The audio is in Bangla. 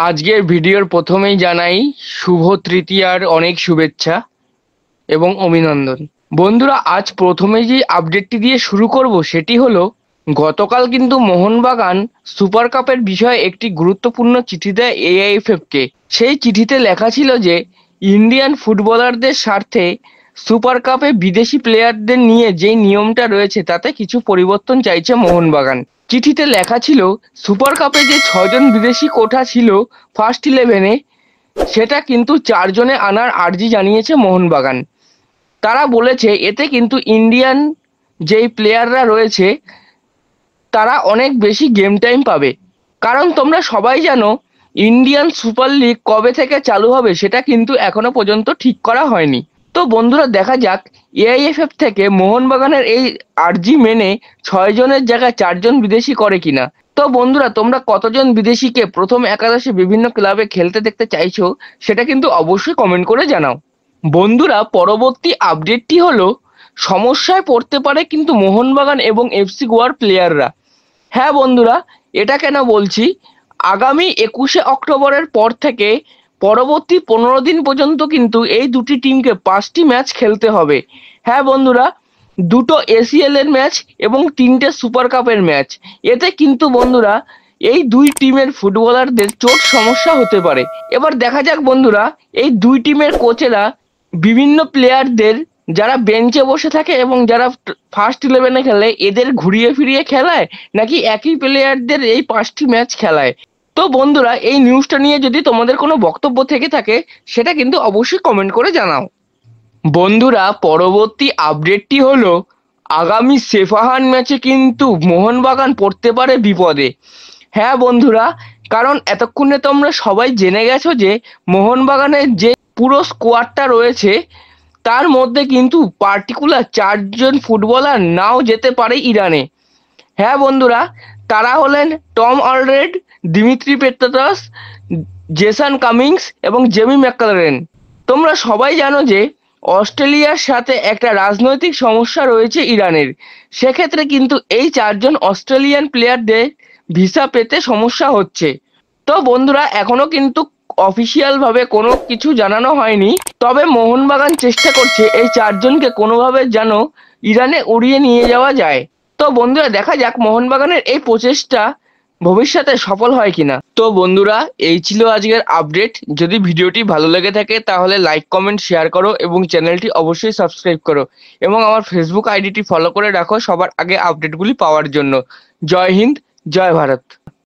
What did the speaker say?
আজকের ভিডিওর প্রথমেই জানাই শুভ তৃতীয়ার অনেক শুভেচ্ছা এবং অভিনন্দন। বন্ধুরা, আজ প্রথমে যে আপডেটটি দিয়ে শুরু করব সেটি হলো, গতকাল কিন্তু মোহনবাগান সুপার কাপের বিষয়ে একটি গুরুত্বপূর্ণ চিঠি দেয় এআইএফএফকে। সেই চিঠিতে লেখা ছিল যে ইন্ডিয়ান ফুটবলারদের স্বার্থে সুপার কাপে বিদেশি প্লেয়ারদের নিয়ে যেই নিয়মটা রয়েছে তাতে কিছু পরিবর্তন চাইছে মোহনবাগান। চিঠিতে লেখা ছিল, সুপার কাপে যে 6 জন বিদেশি কোটা ছিল ফার্স্ট 11-এ, সেটা কিন্তু 4 জনে আনার আর্জি জানিয়েছে মোহনবাগান। তারা বলেছে এতে কিন্তু ইন্ডিয়ান যেই প্লেয়াররা রয়েছে তারা অনেক বেশি গেম টাইম পাবে। কারণ তোমরা সবাই জানো ইন্ডিয়ান সুপার লিগ কবে থেকে চালু হবে সেটা কিন্তু এখনো পর্যন্ত ঠিক করা হয়নি। তো বন্ধুরা, দেখা যাক এআইএফএফ থেকে মোহনবাগানের এই আর্জি মেনে 6 জনের জায়গায় 4 জন বিদেশি করে কিনা। তো বন্ধুরা, তোমরা কতজন বিদেশিকে প্রথম একাদশে বিভিন্ন ক্লাবে খেলতে দেখতে চাইছো সেটা কিন্তু অবশ্যই কমেন্ট করে জানাও। বন্ধুরা, পরবর্তী আপডেটটি হলো, সমস্যায় পড়তে পারে কিন্তু মোহনবাগান এবং এফসি গোয়ার প্লেয়াররা। হ্যাঁ বন্ধুরা, এটা কেন বলছি, আগামী 21শে অক্টোবরের পর থেকে পরবর্তী 15 দিন পর্যন্ত কিন্তু এই দুটি টিমকে 5টি ম্যাচ খেলতে হবে। হ্যাঁ বন্ধুরা, 2টো এসিএল এর ম্যাচ এবং 3টে সুপার কাপের ম্যাচ। এতে কিন্তু বন্ধুরা এই দুই টিমের ফুটবলারদের চোট সমস্যা হতে পারে। এবার দেখা যাক বন্ধুরা, এই দুই টিমের কোচেরা বিভিন্ন প্লেয়ারদের যারা বেঞ্চে বসে থাকে এবং যারা ফার্স্ট 11-এ খেলে এদের ঘুরিয়ে ফিরিয়ে খেলায়, নাকি একই প্লেয়ারদের এই 5টি ম্যাচ খেলায়। তো বন্ধুরা, এই নিউজটা নিয়ে যদি তোমাদের কোনো বক্তব্য থেকে থাকে সেটা কিন্তু অবশ্যই কমেন্ট করে জানাও। বন্ধুরা, পরবর্তী আপডেটটি হলো, আগামী সেফাহান ম্যাচে কিন্তু মোহনবাগান পড়তে পারে বিপদে। হ্যাঁ বন্ধুরা, কারণ এতক্ষণে তোমরা সবাই জেনে গেছো যে মোহনবাগানের যে পুরো স্কোয়াডটা রয়েছে তার মধ্যে কিন্তু পার্টিকুলার 4 জন ফুটবলার নাও যেতে পারে ইরানে। হ্যাঁ বন্ধুরা, তারা হলেন Tom Aldred, Dimitri Petratos, Jason Cummings এবং জেমি ম্যাকলারেন। তোমরা সবাই জানো যে অস্ট্রেলিয়ার সাথে একটা রাজনৈতিক সমস্যা রয়েছে ইরানের। সেক্ষেত্রে কিন্তু এই 4 জন অস্ট্রেলিয়ান প্লেয়ারদের ভিসা পেতে সমস্যা হচ্ছে। তো বন্ধুরা, এখনো কিন্তু অফিসিয়াল ভাবে কোনো কিছু জানানো হয়নি, তবে মোহনবাগান চেষ্টা করছে এই 4 জনকে কোনোভাবে যেন ইরানে উড়িয়ে নিয়ে যাওয়া যায়। তো বন্ধুরা, দেখা যাক মোহনবাগানের এই প্রচেষ্টা ভবিষ্যতে সফল হয় কিনা। তো বন্ধুরা, এই ছিল আজকের আপডেট। যদি ভিডিওটি ভালো লেগে থাকে তাহলে লাইক, কমেন্ট, শেয়ার করো এবং চ্যানেলটি অবশ্যই সাবস্ক্রাইব করো এবং আমার ফেসবুক আইডিটি ফলো করে রাখো সবার আগে আপডেটগুলি পাওয়ার জন্য। জয় হিন্দ, জয় ভারত।